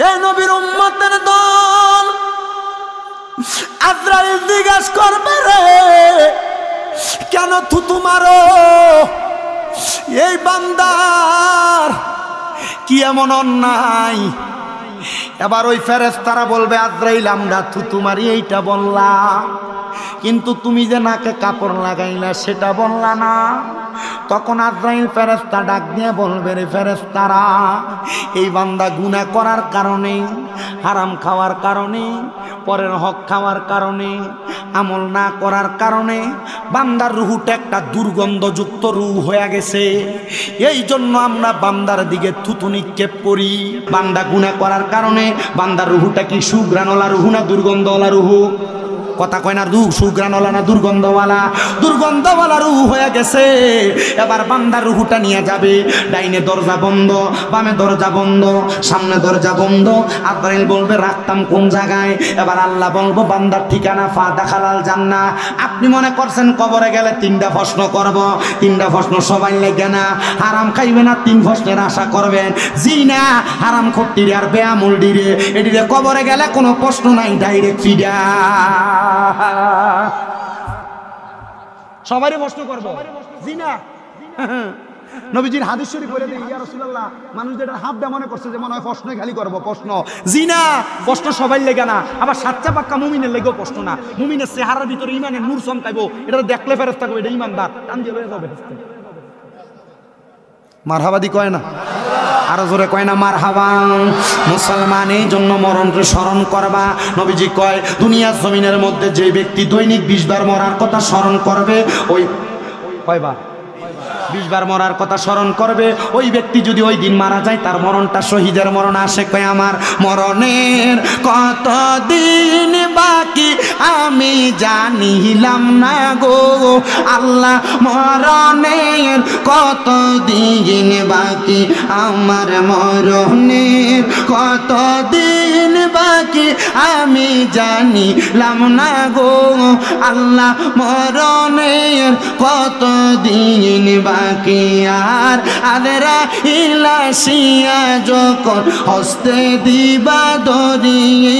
এই নবীর উম্মতের দল আজরাইল জিজ্ঞাসা করবে রে কেন থুতু মারো এই বান্দার কি এমন অন্যায়। এবার ওই ফেরেশতারা বলবে আজরাইল আমরা থুতু মারি এইটা বললা, কিন্তু তুমি যে নাকে কাপড় লাগাইলা সেটা বললা না। তখন আজরাইল ফেরেশতা ডাক দিয়ে বলবে রে ফেরেশতারা এই বান্দা গুনাহ করার কারণে, হারাম খাওয়ার কারণে, পরের হক খাওয়ার কারণে, আমল না করার কারণে বান্দার রুহুটা একটা দুর্গন্ধযুক্ত রুহ হয়ে গেছে। এই জন্য আমরা বান্দার দিকে থুতু নিক্ষেপ করি। বান্দা গুনাহ করার কারণে বান্দার রুহুটা কি সুঘ্রাণওয়ালা রুহু না দুর্গন্ধওয়ালা রুহু? কথা কয় না, সুঘ্রাণওয়ালা না দুর্গন্ধওয়ালা? দুর্গন্ধওয়ালা রুহু হয়ে গেছে। এবার বান্দার রুহুটা নিয়ে যাবে, ডাইনে দরজা বন্ধ, বামে দরজা বন্ধ, সামনে দরজা বন্ধ। আজরাইল বলবে রাখতাম কোন জায়গায়? এবার আল্লাহ বলবো বান্দার ঠিকানা ফাদাখালাল জান্নাহ। আপনি মনে করছেন কবরে গেলে তিনটা প্রশ্ন করব? তিনটা প্রশ্ন সবাই লেগে না। হারাম খাইবে না 3 প্রশ্নের আশা করবেন? জি না। হারাম খট্টিরে আর বেআমুল ডিরে এটিরে কবরে গেলে কোনো প্রশ্ন নাই, ডাইরেক্ট ফিডা। সবারই প্রশ্ন করব? জি না। নবীজির হাদিস শরীফ বলে দেই ইয়া রাসূলুল্লাহ মানুষ যেটা হাফ দা মনে করছে যে মনে হয় প্রশ্নই খালি করব প্রশ্ন। জি না, প্রশ্ন সবাই লেগে না। আবার সাচ্চা পাক্কা মুমিনের লেগেও প্রশ্ন না। মুমিনের চেহারার ভিতরে ঈমানের নূর চমকাইবো, এটা দেখলে ফেরেশতা কইবে এটা ঈমানদার, টান দিয়ে লয়ে যাবে ফেরেশতা। মারহাবাদি কয় না? আরো জোরে কয় না মারহাবা? মুসলমান এই জন্য মরণকে স্মরণ করবা। নবীজি কয় দুনিয়ার জমিনের মধ্যে যে ব্যক্তি দৈনিক 20 বার মরার কথা স্মরণ করবে, ওই কয়বার 20 বার মরার কথা স্মরণ করবে, ওই ব্যক্তি যদি ওই দিন মারা যায় তার মরণটা শহীদের মরণ আসে। কয় আমার মরণের কত দিন বাকি আমি জানিলাম না গো আল্লাহ, মরণের কত দিন বাকি আমার, মরণের কত দিন বাকি আমি জানিলাম না গো আল্লাহ, মরণের কত দিন বাকি। আর আদরা ইলাসিয়া যখন হস্তে দিবা ধরিয়ে,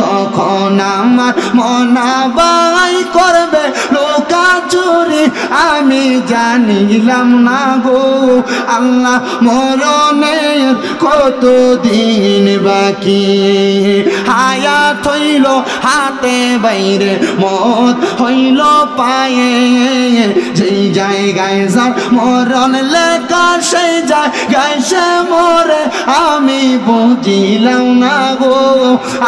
তখন আমার মনাবাই করবে লোকা চুরি আমি জানিলাম না গো আল্লাহ, মরণের কত দিন বাকি। হায়াত হইল হাতে বাইরে, মত হইল পায়ে, যেই জায়গায় যার মরণ লেখা সেই জায়গায় সে মরে আমি বুঝিলাম না গো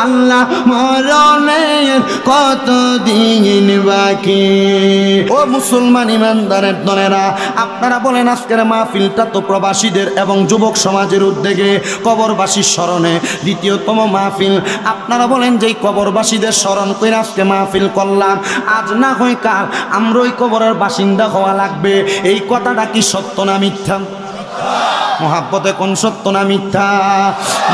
আল্লাহ, মরণের কত দিন বাকি। ও মুসলমান ইমানদারের দলেরা, আপনারা বলেন আজকের মাহফিলটা তো প্রবাসীদের এবং যুবক সমাজের উদ্যোগে কবরবাসীর স্মরণে দ্বিতীয়তম মাহফিল। আপনারা বলেন যে কবরবাসীদের স্মরণ করে আজকে মাহফিল করলাম, আজ না হয় কাল আমরা ওই কবরের বাসিন্দা হওয়া লাগবে। এই কথাটা কি সত্য না মিথ্যা? মোহাব্বতে কোন সত্য না মিথ্যা?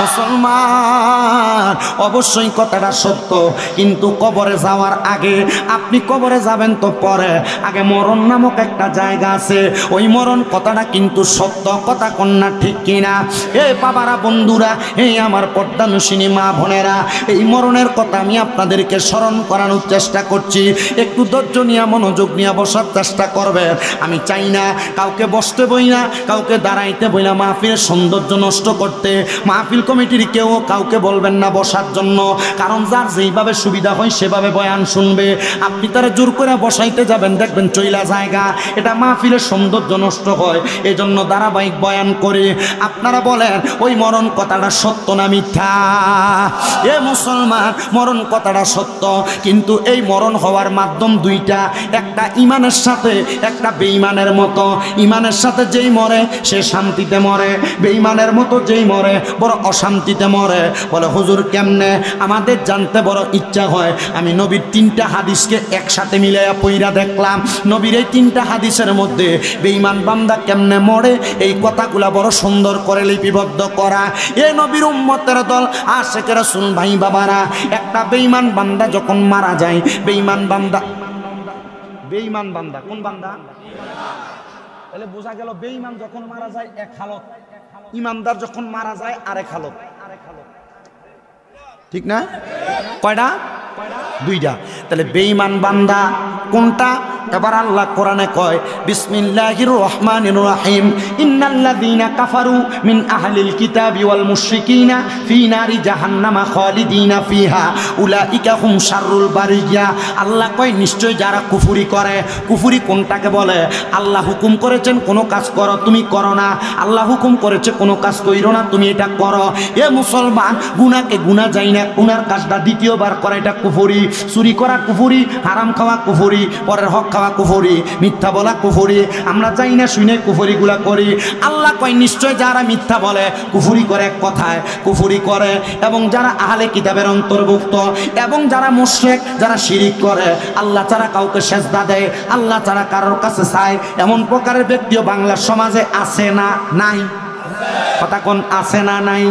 মুসলমান অবশ্যই কথাটা সত্য, কিন্তু কবরে যাওয়ার আগে, আপনি কবরে যাবেন তো পরে, আগে মরণ নামক একটা জায়গা আছে, ওই মরণ কথাটা কিন্তু সত্য। কথা কন্যা ঠিক কিনা? এ বাবারা, বন্ধুরা, এই আমার পর্দানুশিনী মা বোনেরা, এই মরণের কথা আমি আপনাদেরকে স্মরণ করানোর চেষ্টা করছি। একটু ধৈর্য নিয়ে মনোযোগ নিয়ে বসার চেষ্টা করবেন। আমি চাই না কাউকে বসতে বই না, কাউকে দাঁড়াইতে বই না মাহফিলের সৌন্দর্য নষ্ট করতে। মাহফিল কমিটির কেউ কাউকে বলবেন না বসার জন্য, কারণ যার যেইভাবে সুবিধা হয় সেভাবে বয়ান শুনবে। আপনি তারা জোর করে বসাইতে যাবেন, দেখবেন চইলা জায়গা, এটা মাহফিলের সৌন্দর্য নষ্ট হয়। এই জন্য ধারাবাহিক বয়ান করে। আপনারা বলেন ওই মরণ কথাটা সত্য না মিথ্যা? এ মুসলমান, মরণ কথাটা সত্য, কিন্তু এই মরণ হওয়ার মাধ্যম দুইটা, একটা ইমানের সাথে, একটা বেঈমানের মতো। ইমানের সাথে যেই মরে সে শান্তিতে মরে, বেঈমানের মতো যেই মরে বড় অশান্তিতে মরে। বলে হুজুর কেমনে? আমাদের জানতে বড় ইচ্ছা হয়। আমি নবীর 3টা হাদিসকে একসাথে মিলাইয়া পইরা দেখলাম। নবীর এই 3টা হাদিসের মধ্যে বেঈমান বান্দা কেমনে মরে এই কথাগুলা বড় সুন্দর করে লিপিবদ্ধ করা। এ নবীর উম্মতের দল আশিকে রাসূল ভাই বাবারা, একটা বেঈমান বান্দা যখন মারা যায়, বেঈমান বান্দা কোন বান্দা? তাহলে বোঝা গেল বেঈমান যখন মারা যায় এক হালত, ইমানদার যখন মারা যায় আরেক হালত। ঠিক না? কয়টা? দুইটা। তাহলে বেঈমান বান্দা কোনটা? এবার আল্লাহ কোরআনে কয় বিসমিল্লাহির রহমানির রহিম ইন্নাল্লাযীনা কাফারু মিন আহলিল কিতাবি ওয়াল মুশরিকিনা ফি নারি জাহান্নামা খালিদিনা ফিহা উলাইকা হুম শাররুল বারিয়া। আল্লাহ কয় নিশ্চয় যারা কুফরি করে। কুফরি কোনটাকে বলে? আল্লাহ হুকুম করেছেন কোনো কাজ করো, তুমি করো না। আল্লাহ হুকুম করেছে কোনো কাজ কইরো না, তুমি এটা করো। এ মুসলমান, গুনাহকে গুনাহ যাই না, গুনার কাজটা দ্বিতীয়বার করা এটা কুফরি। চুরি করা কুফরি, হারাম খাওয়া কুফরি, পরের হক খাওয়া কুফরি, মিথ্যা বলা কুফরি। আমরা যাই না শুনে কুফরিগুলা করি। আল্লাহ কয় নিশ্চয় যারা মিথ্যা বলে, কুফরি করে, এক কথায় কুফরি করে, এবং যারা আহলে কিতাবের অন্তর্ভুক্ত, এবং যারা মুশরিক, যারা শিরিক করে, আল্লাহ ছাড়া কাউকে সেজদা দেয়, আল্লাহ ছাড়া কারোর কাছে চায়, এমন প্রকারের ব্যক্তিও বাংলার সমাজে আছে না নাই? কথা কোন আছে না নাই?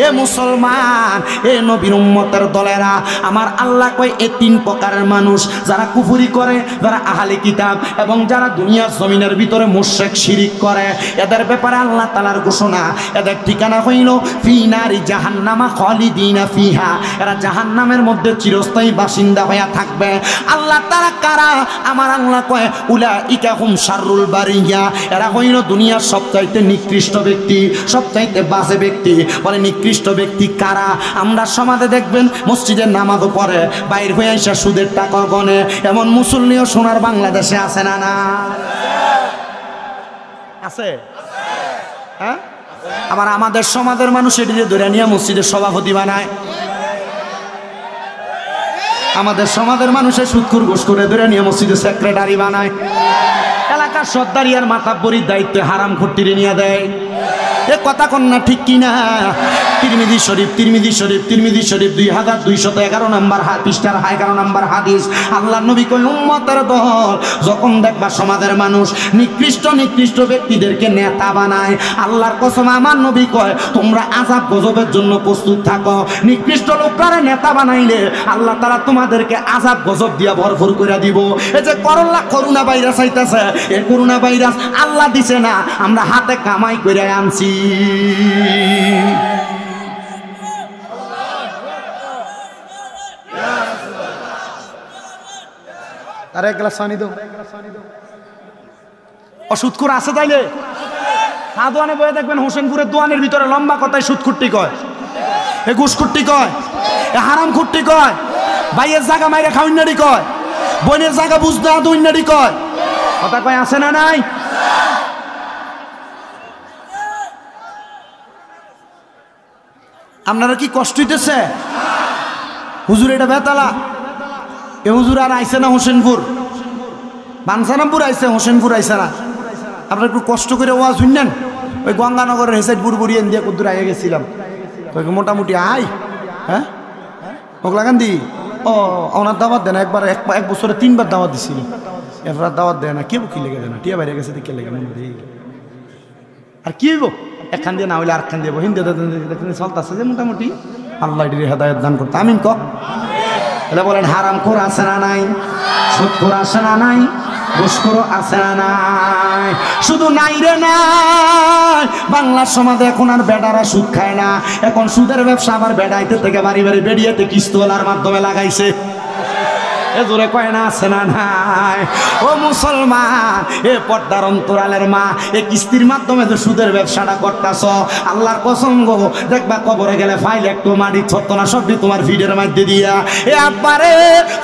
এ মুসলমান, এ নবীর উম্মতের দলেরা, আমার আল্লাহ কয় এই তিন প্রকারের মানুষ, যারা কুফরি করে, যারা আহলে কিতাব, এবং যারা দুনিয়ার জমিনের ভিতরে মুশরিক শিরিক করে, এদের ব্যাপারে আল্লাহ তাআলার ঘোষণা, এদের ঠিকানা হইল ফি নারি জাহান্নামা খালিদিনা ফিহা। এরা জাহান্নামের মধ্যে চিরস্থায়ী বাসিন্দা হয়ে থাকবে। আল্লাহ তাআলা কারা? আমার আল্লাহ কয় উলাইকা হুম শাররুল বারিয়া। এরা হইল দুনিয়ার সবচাইতে নিকৃষ্ট ব্যক্তি, সবচাইতে বাজে ব্যক্তি। বলে নিকৃষ্ট ব্যক্তি কারা? আমরা সমাজে দেখবেন মসজিদের নামাজও পড়ে, বাইর হয়ে এসে সুদের টাকা গনে, এমন মুসল্লিও সোনার বাংলাদেশে আছে না? না আছে? হ্যাঁ, আবার আমাদের সমাজের মানুষ এটিকে ধরে নিয়ে মসজিদের সভাপতি বানায়। আমাদের সমাজের মানুষের সুদখোর ঘুষ করে ধরে নিয়ে মসজিদের সেক্রেটারি বানায়। এলাকার সর্দারি আর মাতাব্বরির দায়িত্বে হারাম খট্টিরে নিয়ে দেয়। এ কথা কন্যা ঠিক কিনা? তিরমিজি শরীফ 2211 নম্বর পৃষ্ঠার 11 নম্বর হাদিস। আল্লাহ নবী কয় উম্মতের দল যখন দেখবা সমাজের মানুষ নিকৃষ্ট ব্যক্তিদেরকে নেতা বানায়, আল্লাহর কসম আমার নবী কয় তোমরা আযাব গজবের জন্য প্রস্তুত থাকো। নিকৃষ্ট লোকরা নেতা বানাইলে আল্লাহ তাআলা তোমাদেরকে আযাব গজব দিয়া ভরপুর করে দিব। এই যে করোনা ভাইরাস আইতাছে, এই করোনা ভাইরাস আল্লাহ দিছে না, আমরা হাতে কামাই করে আনছি। আরে এক গ্লাস পানি দাও। অসুদখোর আছে তাইলে সাদওয়ানে বয়ে দেখবেন হোসেনপুরের দোয়ানের ভিতরে লম্বা কথায় সুদখুট্টি কয়, এ ঘুষখুট্টি কয়, এ হারাম খুট্টি কয়, ভাইয়ের জায়গা মাইরে খাউন্নারি কয়, বোনের জায়গা বুঝতে আদুইনারি কয়। কথা কয় আছে না নাই? আপনারা কি কষ্ট হইতেছে? হুজুর এটা বেতালা, এ হুজুর আর আইসে না হোসেনপুর, বানসারামপুর আইসে, হোসেনপুর আইসে না। আপনারা একটু কষ্ট করে ওয়াজ শুনলেন। ওই গঙ্গানগরের হেসাইড বুড়বুড়ি এন দিয়ে কদ্দুর আইয়ে গেছিলাম, মোটামুটি আই। হ্যাঁ ওগলাকান্দি ও ওনার দাওয়াত দেয় না, একবার এক বছরে 3 বার দাওয়াত দিছিল, এবার দাওয়াত দেয় না। কে কি লেগে দেয় না, টিয়া বাইরে গেছে কে লেগে আর কি হইব? একখান দিয়ে না হইলে আরেকখান দিয়ে হিন্দি চলতেছে যে মোটামুটি। আল্লাহ হেদায়েত দান করতে আমিন ক। তাহলে বলেন হারামখোর আছে না নাই? সুদখোর আছে না নাই? ঘুষখোর আছে না নাই? শুধু নাই রে নাই, বাংলার সমাজে এখন আর বেডারা সুদ খায় না। এখন সুদের ব্যবসা আবার বেড়াইতে থেকে বাড়ি বাড়ি বেরিয়েতে কিস্তওয়ালার মাধ্যমে লাগাইছে। এ জোরে কয় না আছে না নাই? ও মুসলমান, এ পর্দার অন্তরালের মা, এ কিস্তির মাধ্যমে যে সুদের ব্যবসাটা করতেছ, আল্লাহর কসম গো, দেখবা কবরে গেলে ফাইল একটু মাটি ছত্ত না সবটি তোমার ভিডের মধ্যে দিয়া। এ আব্বারে,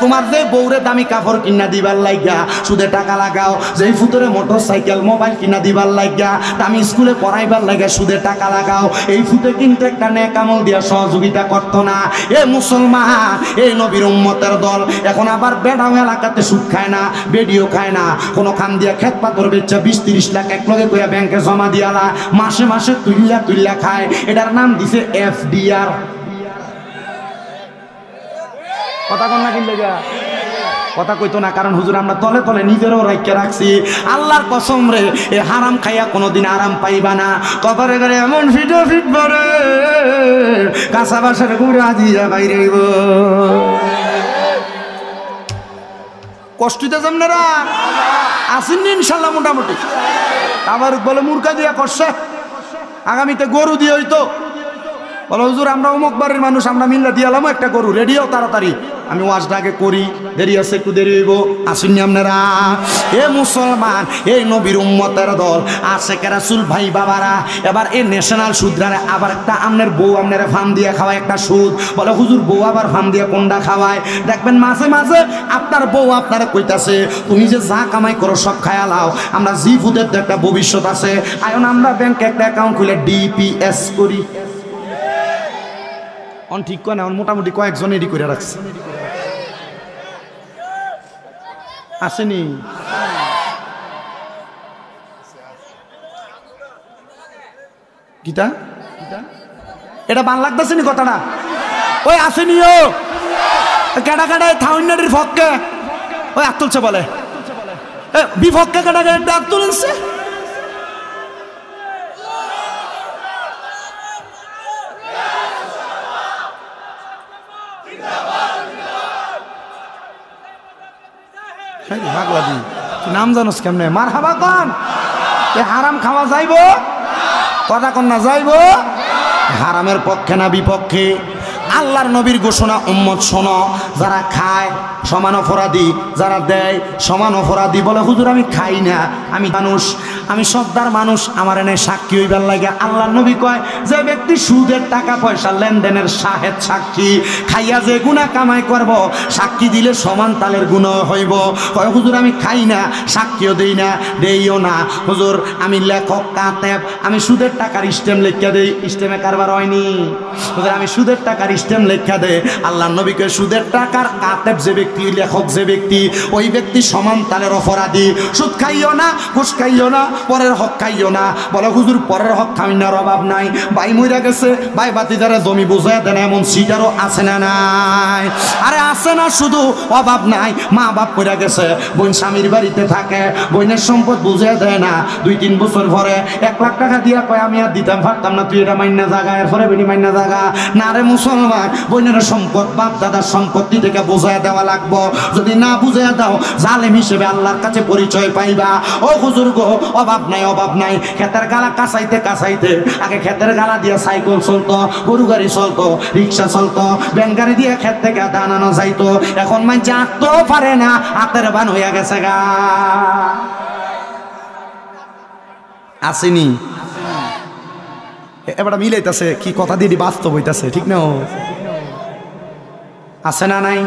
তোমার যে বউরে দামি কাপড় কিনা দিবার লাগিয়া সুদে টাকা লাগাও, যেই ফুতরে মোটর সাইকেল মোবাইল কিনা দিবার লাগিয়া, দামি স্কুলে পড়াইবার লাগে সুদে টাকা লাগাও, এই ফুতে কিন্তু একটা নেক আমল দিয়া সহযোগিতা করতো না। এ মুসলমান, এই নবীর উম্মতের দল এখন আবার বেড়াও এলাকাতে সুদ খায় না, বেডিও খায় না, কোনো খান দিয়া খেত পাথর বেচা 20-30 লাখ এক লগে করে ব্যাংকে জমা দিয়ালা, মাসে মাসে তুইল্লা খায়। এটার নাম দিছে FDR। কথা কন না কিনলে গা কথা কইতো না, কারণ হুজুর আমরা তলে তলে নিজেরও রাইখা রাখছি। আল্লাহর কসম রে, এ হারাম খাইয়া কোনোদিন আরাম পাইবা না। কবরে গেলে এমন ফিট পরে কাঁচা বাসার গুড়া দিয়া বাইরে কষ্টতে আপনারা আসেননি ইনশাল্লাহ মোটামুটি। আবার বলে মুরকা দিয়া করছে, আগামীতে গরু দিয়ে হইতো বলো হুজুর আমরা অমুক বাড়ির মানুষ, আমরা মিল্লা দিয়ালাম একটা গরু, রেডিও তাড়াতাড়ি। আমি ওয়াজটা আগে করি, দেরি আছে, একটু দেরি হইব, আসুননি আপনারা। এ মুসলমান, এই নবীর উম্মতের দল, আশেখ রাসূল ভাই বাবারা, এবার এই ন্যাশনাল সুদরারে আবার একটা আপনার বউ আপনারা ফার্ম দিয়ে খাওয়ায় একটা সুদ। বলে হুজুর বউ আবার ফার্ম দিয়ে কোনটা খাওয়ায়? দেখবেন মাঝে মাঝে আপনার বউ আপনারা কইতাছে তুমি যে যা কামাই করো সব খায়া লাও, আমরা জি ফুদের তো একটা ভবিষ্যৎ আছে, আয়ন আমরা ব্যাংকে একটা অ্যাকাউন্ট খুলে ডিপিএস করি। অন ঠিক কয় না, মোটামুটি কয়েকজন এডি করে রাখছে, আসেনি? গীতা এটা বান লাগতেছে নি কথাটা? ওই আসেনিও কেডা কেডা থাউন্ডারির ফককে ওই আত তুলছে, বলে বিপক্ষে কেডা কেডা ডাক তুলছে। নাম জানোস কেমনে? মার হাবা কন, হারাম খাওয়া যাইব, কথা কন না যাইব, হারামের পক্ষে না বিপক্ষে? আল্লাহর নবীর ঘোষণা, উম্মত শোনো, যারা খায় সমান অপরাধী, যারা দেয় সমান অপরাধী। বলে হুজুর আমি খাই না, আমি মানুষ, আমি সর্দার মানুষ, আমার এনে সাক্ষী হইবার লাগে। আল্লাহর নবী কয় যে ব্যক্তি সুদের টাকা পয়সা লেনদেনের শাহেদ সাক্ষী, খাইয়া যে গুনাহ কামাই করব সাক্ষী দিলে সমান তালের গুনাহ হইব। কয় হুজুর আমি খাই না, সাক্ষীও দেই না, দেইও না। হুজুর আমি লেখক কাতেব, আমি সুদের টাকার স্টেম লেখা দেই, স্টেমে কারবার হয়নি। হুজুর আমি সুদের টাকার স্টেম লেখা দেয়। আল্লাহর নবীকে সুদের টাকার কাতেব যে ব্যক্তি, লেখক যে ব্যক্তি, ওই ব্যক্তি সমান তালের অপরাধী। সুদ খাইও না, ঘুষ খাইও না, পরের হক খাইও না। বলে হুজুর পরের হক খাই না, অভাব নাই, ভাই মইরা গেছে, ভাই বাতিদারে জমি বুঝায় দেন, এমন সিটারও আছে না নাই? আরে আছে না, শুধু অভাব নাই, মা বাপ মইরা গেছে, বোন স্বামীর বাড়িতে থাকে, বোনের সম্পদ বুঝায় দেয় না, 2-3 বছর পরে 1 লাখ টাকা দিয়া কয় আমি আর দিতাম পারতাম না, তুই এটা মাইনা জাগা, এরপরে বেনি মাইনা জাগা না। রে মুসলমান, বোনের সম্পদ বাপ দাদার সম্পত্তি থেকে বুঝায় দেওয়া লাগবো। যদি না বুঝায় দাও জালেম হিসেবে আল্লাহর কাছে পরিচয় পাইবা। ও হুজুর গো, অভাব নাই, অভাব নাই। ক্ষেতের গালা কাঁচাইতে কাঁচাইতে, আগে ক্ষেতের গালা দিয়ে সাইকেল চলতো, গরু গাড়ি চলতো, রিক্সা চলতো, ব্যান গাড়ি দিয়ে ক্ষেত থেকে ধান আনা যাইতো। এখন মানছে আঁকতেও পারে না, হাতের বান হইয়া গেছে গা। আসেনি? এবার মিলাইতেছে কি কথা দিয়ে বাস্তব হইতাছে, ঠিক না? আছে না নাই?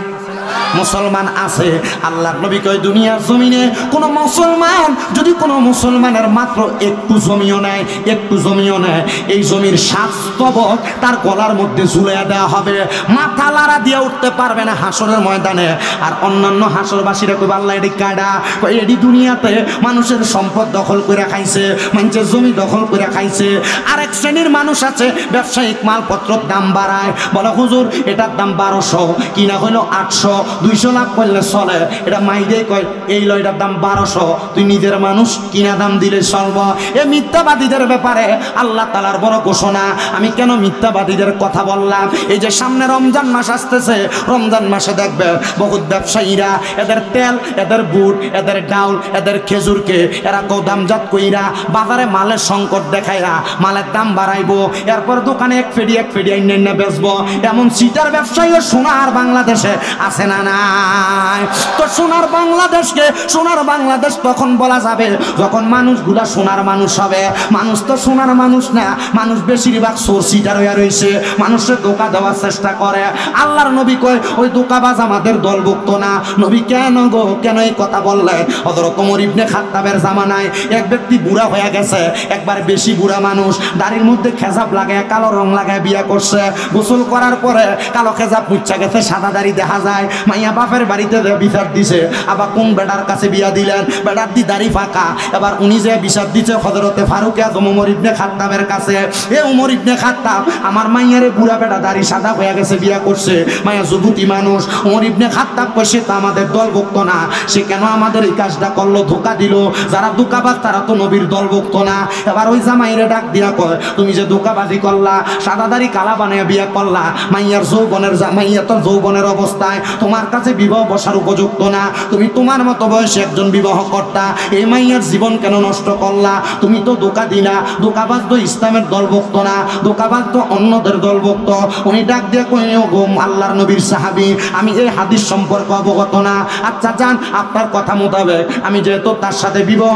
মুসলমান আছে। আল্লাহর নবী কয় দুনিয়ার জমিনে কোন মুসলমান যদি কোনো মুসলমানের মাত্র একটু জমিও নেয়, একটু জমিও নেয়, এই জমির 7 স্তবক তার গলার মধ্যে ঝুলিয়ে দেওয়া হবে, মাথা লাড়া দিয়ে উঠতে পারবে না হাসরের ময়দানে। আর অন্যান্য হাসরবাসীরা কই আল্লাহ এডি কাডা, কই এডি দুনিয়াতে মানুষের সম্পদ দখল করে খাইছে, মানুষের জমি দখল করে খাইছে। আরেক শ্রেণীর মানুষ আছে ব্যবসায়িক মালপত্রের দাম বাড়ায়, বলে হুজুর এটার দাম 1200, কিনা হইলো 800, 200 লাখ করলে চলে। এটা মাইদে কয় এই লয়টার দাম 1200, তুই নিজের মানুষ, কিনা দাম দিলে চলব। এ মিথ্যাবাদীদের ব্যাপারে আল্লাহ তাআলার বড় ঘোষণা। আমি কেন মিথ্যাবাদীদের কথা বললাম? এই যে সামনে রমজান মাস আসতেছে, রমজান মাসে দেখবে বহুত ব্যবসায়ীরা এদের তেল, এদের বুট, এদের ডাউল, এদের খেজুরকে এরা দামজাত কইরা বাজারে মালের সংকট দেখাইরা মালের দাম বাড়াইবো, এরপর দোকানে এক ফেডি আইনে বেচবো। এমন সিটার ব্যবসায়ীও সোনার বাংলাদেশে আছে না নাই? তো সোনার বাংলাদেশকে সোনার বাংলাদেশ তখন বলা যাবে যখন মানুষগুলা সোনার মানুষ হবে। মানুষ তো সোনার মানুষ না, মানুষ বেশিরভাগ চোর সিটার হয়ে রয়েছে, মানুষের ধোঁকা দেওয়ার চেষ্টা করে। আল্লাহর নবী কয় ওই ধোঁকাবাজ আমাদের দলভুক্ত না। নবী কেন গো, কেন এই কথা বললেন? হযরত ওমর ইবনে খাত্তাবের জামানায় এক ব্যক্তি বুড়া হয়ে গেছে, একবার বেশি বুড়া মানুষ, দাড়ির মধ্যে খেজাব লাগায়, কালো রং লাগায় বিয়া করছে। গোসল করার পরে কালো খেজাব মুচ্ছা গেছে, সাদা দাড়ি দেখা যায়। মাইয়া বাপের বাড়িতে বিচার দিছে, আবার কোন বেটার কাছে বিয়া দিলেন, বেটার দি দাড়ি ফাঁকা। এবার উনি যে বিচার দিচ্ছে হযরতে ফারুক আযম ওমর ইবনে খাত্তাবের কাছে, এ ওমর ইবনে খাত্তাব, আমার মাইয়ারে বুড়া বেটা দাড়ি সাদা হয়ে গেছে বিয়া করছে, মাইয়া যুবতী মানুষ। ওমর ইবনে খাত্তাব কয় সে তো আমাদের দলভুক্ত না, সে কেন আমাদের এই কাজটা করলো, ধোঁকা দিল? যারা ধোঁকাবাজ তারা তো নবীর দলভুক্ত না। এবার ওই জামাইরে ডাক দিয়া কয় তুমি যে ধোঁকাবাজি করলা, সাদা দাড়ি কালা বানায় বিয়া করলা, মাইয়ার যৌবনের মাইয়া তো যৌবনের অবস্থায় তোমার তোমার কাছে বিবাহ বসার উপযুক্ত না, তুমি তোমার মতো বয়সে একজন বিবাহ কর্তা, এই মাইয়ার জীবন কেন নষ্ট করলা? তুমি তো ধোঁকা দিলা, ধোঁকাবাজ তো ইসলামের দলভুক্ত না, ধোঁকাবাজ তো অন্যদের দলভুক্ত। উনি ডাক দিয়ে কইল, গো আল্লাহর নবীর সাহাবী, আমি এই হাদিস সম্পর্কে অবগত না। আচ্ছা যান, আপনার কথা মোতাবেক আমি যেহেতু তার সাথে বিবাহ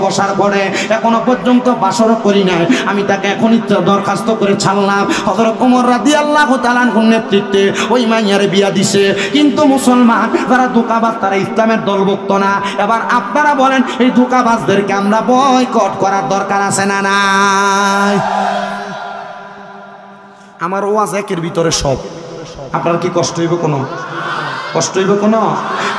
বসার পরে এখনো পর্যন্ত বাসরও করি নাই, আমি তাকে এখনই দরখাস্ত করে ছাড়লাম। হযরত ওমর রাদিয়াল্লাহু তাআলা আনহুর নেতৃত্বে ওই মাইয়ারে বিয়া দিছে। কিন্তু মুসলমান যারা ধোঁকাবাজ তারা ইসলামের দলভুক্ত না। এবার আপনারা বলেন, এই ধোঁকাবাজদেরকে আমরা বয়কট করার দরকার আছে না নাই? আমার ওয়াজ একের ভিতরে সব। আপনার কি কষ্ট হইব? কোনো কষ্ট হইব? কোনো?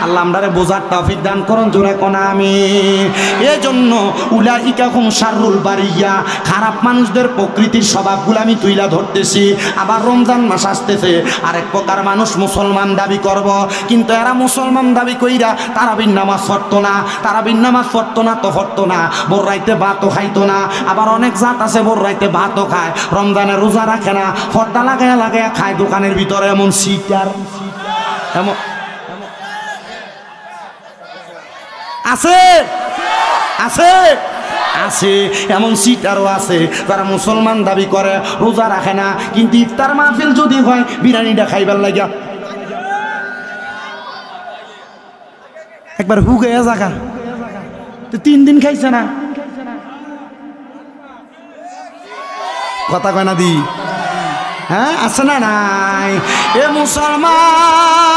আল্লাহ আমরারে বোঝার তৌফিক দান করুন, জোরে কোন আমিন। এজন্য উলাইকা হুম শাররুল বারিয়া, খারাপ মানুষদের প্রকৃতির স্বভাবগুলো আমি তুইলা ধরতেছি। আবার রমজান মাস আসতেছে, আরেক প্রকার মানুষ মুসলমান দাবি করব, কিন্তু এরা মুসলমান দাবি কইরা তারাবির নামাজ পড়তো না, তারাবির নামাজ পড়তো না তো পড়তো না, ভোর রাইতে ভাতও খাইতো না। আবার অনেক জাত আছে ভোর রাইতে ভাতও খায়, রমজানে রোজা রাখে না, ফর্দা লাগায়া লাগায়া খায় দোকানের ভিতরে। এমন সিটার এমন আছে আছে আছে, এমন সিটারও আছে যারা মুসলমান দাবি করে, রোজা রাখে না, কিন্তু ইফতার মাহফিল যদি হয় বিরিয়ানিটা খাইবার লাগিয়া একবার হুগাইয়া জাগা, তো 3 দিন খাইছে না। কথা কয় না দি? হ্যাঁ, আছে না নাই? এ মুসলমান,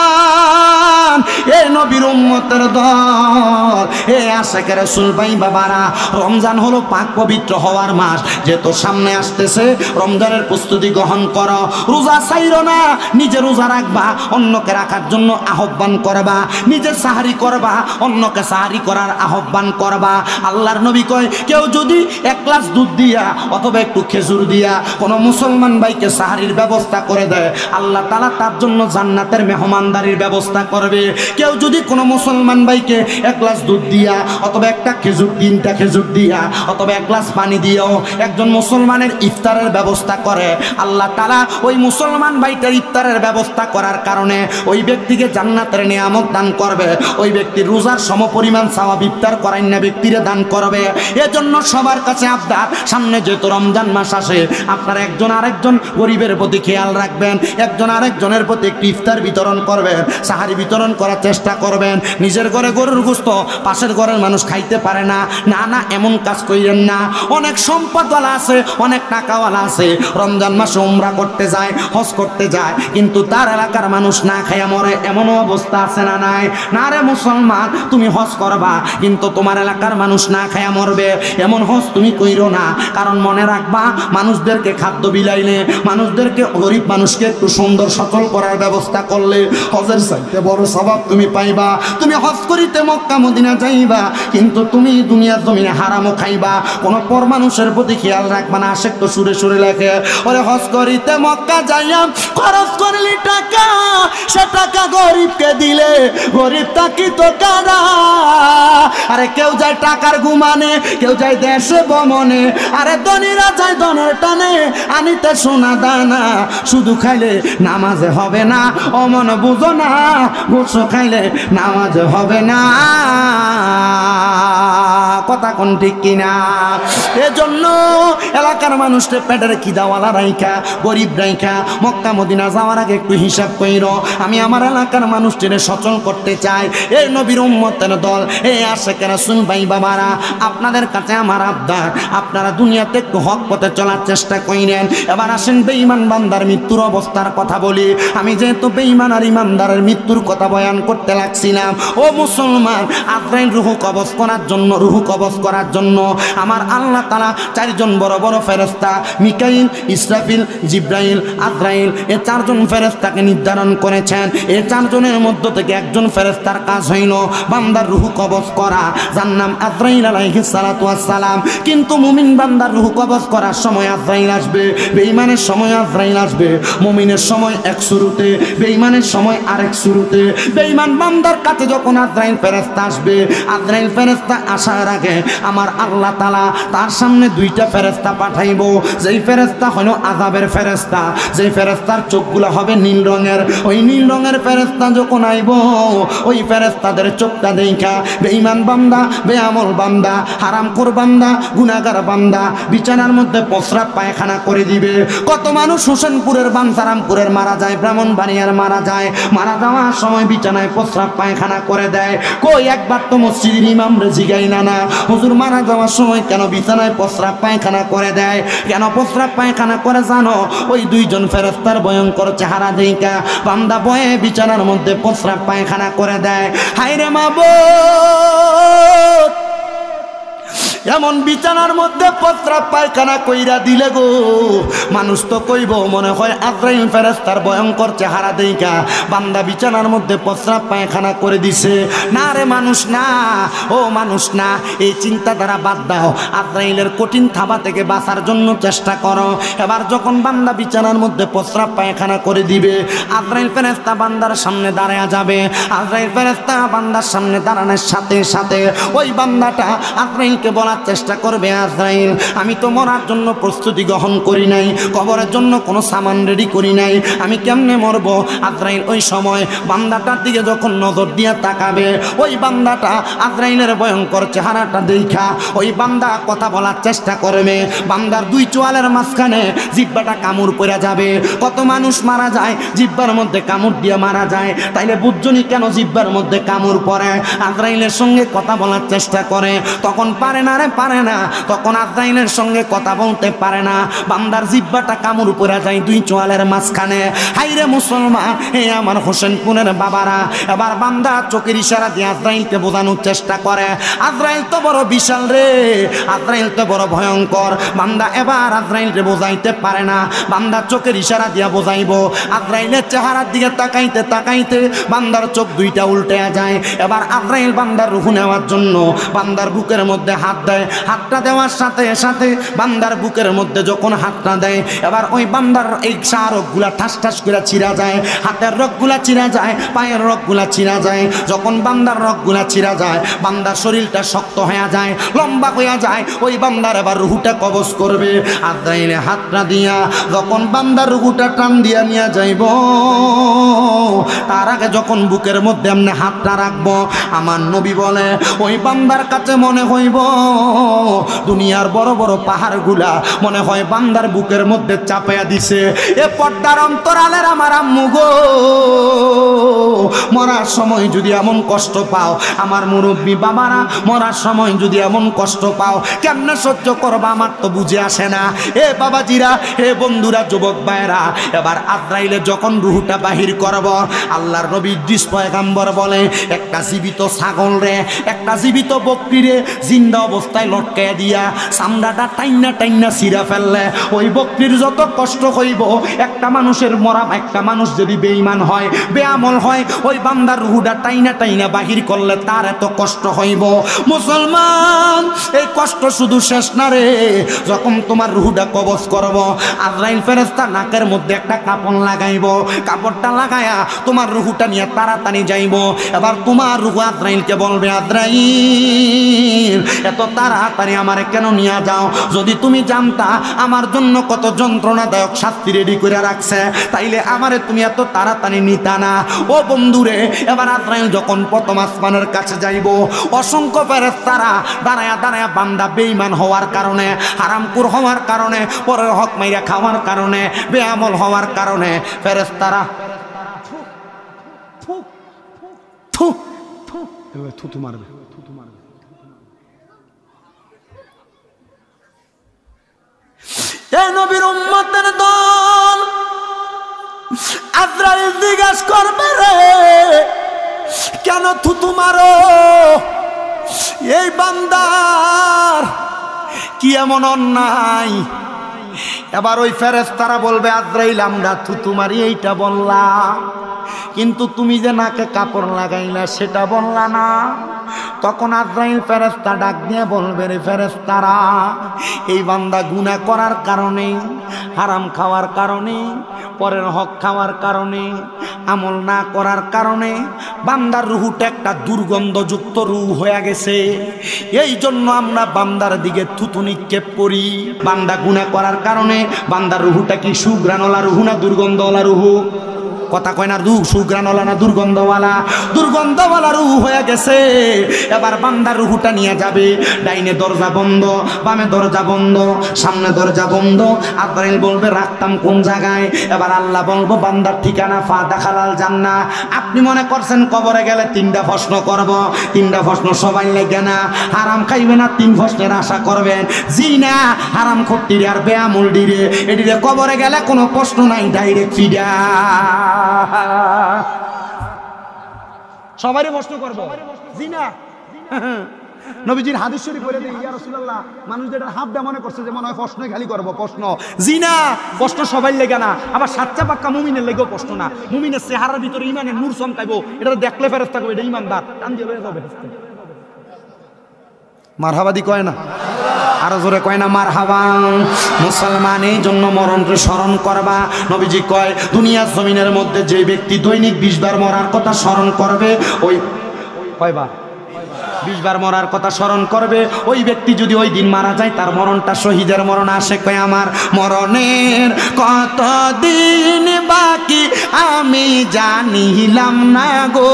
এ নবীর উম্মতের দল, এ আশিক রাসূল ভাই বাবারা, রমজান হলো পাক পবিত্র হওয়ার মাস। যেহেতু সামনে আসতেছে, রমজানের প্রস্তুতি গ্রহণ করো। রোজা ছাইরো না, নিজে রোজা রাখবা, অন্যকে রাখার জন্য আহ্বান করবা, নিজে সাহারি করবা, অন্যকে সাহারি করার আহ্বান করবা। আল্লাহর নবী কয়, কেউ যদি 1 গ্লাস দুধ দিয়া অথবা একটু খেজুর দিয়া কোনো মুসলমান ভাইকে সাহারির ব্যবস্থা করে দেয়, আল্লাহ তাআলা তার জন্য জান্নাতের মেহমানদারির ব্যবস্থা করবে। কেউ যদি কোনো মুসলমান ভাইকে 1 গ্লাস দুধ দিয়া অথবা একটা খেজুর, 3টা খেজুর দিয়া অথবা 1 গ্লাস পানি দিয়েও একজন মুসলমানের ইফতারের ব্যবস্থা করে, আল্লাহ তাআলা ওই মুসলমান ভাইটার ইফতারের ব্যবস্থা করার কারণে ওই ব্যক্তিকে জান্নাতের নিয়ামত দান করবে। ওই ব্যক্তির রোজার সমপরিমাণ সওয়াব ইফতার করাইন না ব্যক্তিরে দান করবে। এজন্য সবার কাছে আবদার, সামনে যেহেতু রমজান মাস আসে, আপনারা একজন আরেকজন গরিবের প্রতি খেয়াল রাখবেন, একজন আরেকজনের প্রতি একটি ইফতার বিতরণ করবেন, সাহারি বিতরণ করার চেষ্টা করবেন। নিজের ঘরে গরুর গোশত পাশের ঘরের মানুষ খাইতে পারে না, না না, এমন কাজ কইরেন না। অনেক সম্পদওয়ালা আছে, অনেক টাকাওয়ালা আছে, রমজান মাসে উমরা করতে যায়, হজ করতে যায়, কিন্তু তার এলাকার মানুষ না খাইয়া মরে, এমনও অবস্থা আছে না নাই? না রে মুসলমান, তুমি হজ করবা কিন্তু তোমার এলাকার মানুষ না খাইয়া মরবে, এমন হজ তুমি কইরো না। কারণ মনে রাখবা, মানুষদেরকে খাদ্য বিলাইলে, মানুষদেরকে, গরিব মানুষকে একটু সুন্দর সচল করার ব্যবস্থা করলে হজের চাইতে বড় সওয়াব তুমি পাইবা। তুমি হজ করিতে মক্কা মদিনা যাইবা, কিন্তু তুমি দুনিয়ার জমিনে হারামও খাইবা। কোনো পর মানুষের প্রতি খেয়াল রাখবা না। আশেক তো সুরে সুরে লেখে, ওরে হজ করিতে মক্কা যাইয়া খরচ করলি টাকা, সে টাকা গরিবকে দিলে গরিব তাকি তো কারা। আরে কেউ যায় টাকার ঘুমানে, কেউ যায় দেশে ভ্রমণে, আরে ধনীরা যায় ধনের টানে আনিতে সোনা দানা। শুধু খাইলে নামাজে হবে না, অমন বুঝো না, গোসো খাইলে নামাজে হবে না। কথা কোন ঠিক কিনা? এজন্য এলাকার মানুষকে পেটের খিদাওয়ালা রাইখা, গরিব রাইখা মক্কা মদিনা যাওয়ার আগে একটু হিসাব কইরো, আমি আমার এলাকার মানুষটিরে সচল করতে চাই। এই নবীর উম্মতের দল, এই আশিক রাসূল ভাই বাবারা, আপনাদের কাছে আমার আবদার, আপনারা দুনিয়াতে একটু হক পথে চলার চেষ্টা কইরেন। এবার আসেন বেঈমান বান্দার মৃত্যুর অবস্থার কথা বলি। আমি যেহেতু বেঈমান আর ইমানদারের মৃত্যুর কথা বয়ান করতে লাগছিলাম, ও মুসলমান, আজরাইল রূহ কবজ করার জন্য, রূহ কবজ করার জন্য আমার আল্লাহ তাআলা 4 জন বড় বড় ফেরেশতা, মিকাইল, ইসরাফিল, জিব্রাইল, আজরাইল, এই 4 জন ফেরেশতাকে নির্ধারণ করেছেন। এই 4 জনের মধ্য থেকে একজন ফেরেশতার কাজ হইল বান্দার রূহ কবজ করা, যার নাম আজরাইল আলাইহিস সালাতু ওয়াস সালাম। কিন্তু মুমিন বান্দার রূহ কবজ করার সময় আজরাইল আসবে, বেঈমানের সময় আজরাইল আসবে। মুমিনের সময় এক শুরুতে, বেঈমানের সময় আরেক শুরুতে। বেঈমান বান্দার কাছে যখন আজরাইল ফেরেশতা আসবে, আজরাইল ফেরেশতা আসার আগে থাকে আমার আল্লাহ তাআলা তার সামনে দুইটা ফেরেশতা পাঠাইব। যেই ফেরেশতা হলো আযাবের ফেরেশতা, যেই ফেরেশতার চোখগুলো হবে নীল রঙের। ওই নীল রঙের ফেরেশতা যখন আইব ওই ফেরেশতাদের চোখটা দেখা বেঈমান বান্দা, বেআমল বান্দা, হারামখোর বান্দা, গুনাহগার বান্দা বিছানার মধ্যে প্রস্রাব পায়খানা করে দিবে। কত মানুষ হোসেনপুরের বাঞ্ছারামপুরের মারা যায়, ব্রাহ্মণবাড়িয়ার মারা যায়, মারা যাওয়ার সময় বিছানায় প্রস্রাব পায়খানা করে দেয়। কই একবার তো মসজিদের ইমামরে জিগাই না হুজুর মারা যাওয়ার সময় কেন বিছানায় প্রস্রাব পায়খানা করে দেয়? কেন প্রস্রাব পায়খানা করে জানো? ওই দুইজন ফেরেশতার ভয়ঙ্কর চেহারা দেখা বান্দা বয়ে বিছানার মধ্যে প্রস্রাব পায়খানা করে দেয়। হায়রে মাবুদ, এমন বিছানার মধ্যে প্রস্রাব পায়খানা কইরা দিলে গো মানুষ তো কইব মনে হয় আজরাইল ফেরেশতার ভয়ঙ্কর চেহারা দেইকা বান্দা বিছানার মধ্যে প্রস্রাব পায়খানা করে দিছে। না রে মানুষ না, ও মানুষ না, এই চিন্তাধারা বাদ দাও। আজরাইলের কঠিন থাবা থেকে বাঁচার জন্য চেষ্টা করো। এবার যখন বান্দা বিছানার মধ্যে প্রস্রাব পায়খানা করে দিবে আজরাইল ফেরেশতা বান্দার সামনে দাঁড়ায়া যাবে। আজরাইল ফেরেশতা বান্দার সামনে দাঁড়ানোর সাথে সাথে ওই বান্দাটা আজরাইলকে বলা চেষ্টা করবে, আজরাইল আমি তো মরার জন্য প্রস্তুতি গ্রহণ করি নাই, কবরের জন্য কোনো সামান রেডি করি নাই, আমি কেমনে মরব? আজরাইল ওই সময় বান্দাটার দিকে যখন নজর দিয়া তাকাবে ওই বান্দাটা আজরাইলের ভয়ঙ্কর চেহারাটা দেখা ওই বান্দা কথা বলার চেষ্টা করবে। বান্দার দুই চোয়ালের মাঝখানে জিহ্বাটা কামড় পড়ে যাবে। কত মানুষ মারা যায় জিহ্বার মধ্যে কামড় দিয়ে মারা যায়, তাইলে বুঝছনি কেন জিহ্বার মধ্যে কামড় পড়ে? আজরাইলের সঙ্গে কথা বলার চেষ্টা করে, তখন পারে না রে, পারে না। তখন আজরাইলের সঙ্গে কথা বলতে পারে না, বান্দার জিহ্বাটা কামড় পড়ে যায় দুই চোয়ালের মাঝখানে। হাইরে মুসলমান, হে আমার হোসেনপুরের বাবারা, এবার বান্দা চোখের ইশারা দিয়ে আজরাইলকে বোঝানোর চেষ্টা করে, আজরাইল তো বড় বিশাল রে, আজরাইল তো বড় ভয়ঙ্কর। বান্দা এবার আজরাইলকে বোঝাইতে পারে না, বান্দা চোখের ইশারা দিয়া বোঝাইব। আজরাইলের চেহারার দিকে তাকাইতে তাকাইতে বান্দার চোখ দুইটা উল্টে যায়। এবার আজরাইল বান্দার রূহ নেওয়ার জন্য বান্দার বুকের মধ্যে হাত দেয়। হাতটা দেওয়ার সাথে সাথে বান্দার বুকের মধ্যে যখন হাতটা দেয় এবার ওই বান্দার এই রগগুলা ঠাস ঠাস করে ছিঁড়া যায়, হাতের রগগুলা ছিঁড়া যায়, পায়ের রগগুলা ছিঁড়া যায়। যখন বান্দার রগগুলা ছিঁড়া যায় বান্দার শরীরটা শক্ত হয়ে যায়, লম্বা হয়ে যায়। ওই বান্দার এবার রুহুটা কবজ করবে। আজরাইলে হাতটা দিয়া যখন বান্দার রুহুটা টান দিয়া নিয়ে যাইব তার আগে যখন বুকের মধ্যে এমনি হাতটা রাখবো আমার নবী বলে ওই বান্দার কাছে মনে হইব দুনিয়ার বড় বড় পাহাড়গুলা মনে হয় বান্দার বুকের মধ্যে চাপাইয়া দিছে। এ পর্দার অন্তরালের আমার আম্মু গো, মরার সময় যদি এমন কষ্ট পাও, আমার মুরব্বী বাবারা মরার সময় যদি এমন কষ্ট পাও কেমনে সহ্য করবা? আমার তো বুঝে আসে না। এ বাবাজিরা, হে বন্ধুরা, যুবক ভাইরা, এবার আজরাইলে যখন রুহুটা বাহির করব আল্লাহর নবী ইদ্রিস পয়গম্বর বলে একটা জীবিত ছাগল রে, একটা জীবিত বকরি রে জিন্দা অবস্থায় লটকাইয়া দিয়া চামড়াটা টাইনা টাইনা ছিঁড়া ফেললে ওই বকরির যত কষ্ট হইব, একটা মানুষের মরা, একটা মানুষ যদি বেঈমান হয়, বেআমল হয়, ওই বান্দার রুহুটা টাইনা টাইনা বাহির করলে তার এত কষ্ট হইব। মুসলমান, এই কষ্ট শুধু শেষ না রে, যখন তোমার রুহুটা কবজ করব আজরাইল ফেরেশতা নাকের মধ্যে একটা কাপড় লাগাইব, কাপড়টা লাগায়া তোমার রুহুটা নিয়ে তাড়াতাড়ি যাইব। এবার তোমার রুহু আজরাইলকে বলবে, আজরাইল এত তাড়াতাড়ি আমারে কেন নিয়ে যাও? যদি তুমি জানতা আমার জন্য কত যন্ত্রণাদায়ক শাস্তি রেডি করে রাখছে তাইলে আমারে তুমি এত তাড়াতাড়ি নিতা না। ও বন্ধুরে, এবার আজরাইল যখন প্রথম আসমানের কাছে যাইব অসংখ্য ফেরেশতারা দাঁড়ায়া দাঁড়ায়া বান্দা বেঈমান হওয়ার কারণে, হারামখোর হওয়ার কারণে, পরের হক মাইরা খাওয়ার কারণে, বেআমল হওয়ার কারণে ফেরেশতারা থুতু মারবে। এই নবীর উম্মতের দল আজরাইল জিজ্ঞাসা করবে, রে কেন থুতু মারো? এই বান্দার কি এমন অন্যায়? এবার ওই ফেরেশতারা বলবে, আজরাইল আমরা থুতু মারি এইটা বললাম, কিন্তু তুমি যে নাকে কাপড় লাগাইলা সেটা বললা না। তখন আজরাইল ফেরেশতা ডাক দিয়ে বলবে, রে ফেরেশতারা, এই বান্দা গুনাহ করার কারণে, হারাম খাওয়ার কারণে, পরের হক খাওয়ার কারণে, আমল না করার কারণে বান্দার রুহুটা একটা দুর্গন্ধযুক্ত রুহ হয়ে গেছে। এই জন্য আমরা বান্দার দিকে থুতু নিক্ষেপ করি। বান্দা গুনাহ করার কারণে বান্দার রুহুটা কি সুঘ্রাণওয়ালা রুহু না দুর্গন্ধওয়ালা রুহু? কথা কয় না, রুহ সুঘ্রাণওয়ালা না দুর্গন্ধওয়ালা? দুর্গন্ধওয়ালা রুহ হয়ে গেছে। এবার বান্দার রুহুটা নিয়ে যাবে, ডাইনে দরজা বন্ধ, বামে দরজা বন্ধ, সামনে দরজা বন্ধ। আজরাইল বলবে রাখতাম কোন জায়গায়? এবার আল্লাহ বলবো বান্দার ঠিকানা ফা দাখালাল জান্নাহ। আপনি মনে করছেন কবরে গেলে তিনটা প্রশ্ন করব? তিনটা প্রশ্ন সবাই লাগে না। হারাম খাইবে না, তিন প্রশ্নের আশা করবেন? জি না। হারাম খট্টিরে আর বেআমুল ডিরে এডিরে কবরে গেলে কোনো প্রশ্ন নাই, ডাইরেক্ট ফিডা। সবারই প্রশ্ন করব? জি না। নবীজির হাদিস শরীফ বলে দেই, ইয়া রাসূলুল্লাহ, মানুষ যেটা হাফ দা মনে করছে যে মনে হয় প্রশ্নই খালি করব, প্রশ্ন। জি না, প্রশ্ন সবাই লেগে না। আবার সাচ্চা পাক্কা মুমিনের লেগেও প্রশ্ন না। মুমিনের চেহারার ভিতরে ইমানের নূর চমকাইবো, এটা দেখলে ফেরেশতা কইবে এটা ইমানদার, টান দিয়ে লয়ে যাবে ফেরেশতা। মারহাবাদি কয় না? আরো জোরে কয় না মারহাবা? মুসলমান এই জন্য মরণকে স্মরণ করবা। নবীজি কয় দুনিয়ার জমিনের মধ্যে যে ব্যক্তি দৈনিক 20 বার মরার কথা স্মরণ করবে, ওই কয়বার 20 বার মরার কথা স্মরণ করবে, ওই ব্যক্তি যদি ওই দিন মারা যায় তার মরণটা শহীদের মরণ আসে। কয় আমার মরণের কত দিন বাকি আমি জানিলাম না গো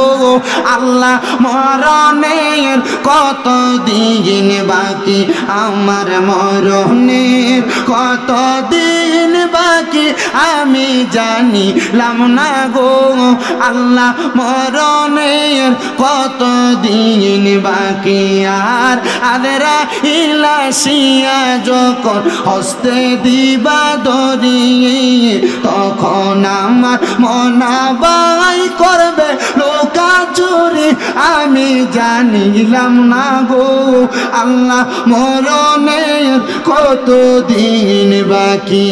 আল্লাহ, মরণের কত দিন বাকি আমার, মরণের কত দিন বাকি আমি জানিলাম না গো আল্লাহ, মরণের কত দিন বাকি। আর আদরা ইলাসিয়া যখন হস্তে দিবা ধরিয়ে, তখন আমার মনাবাই করবে লোকা চুরি আমি জানিলাম না গো আল্লাহ, মরণের কত দিন বাকি।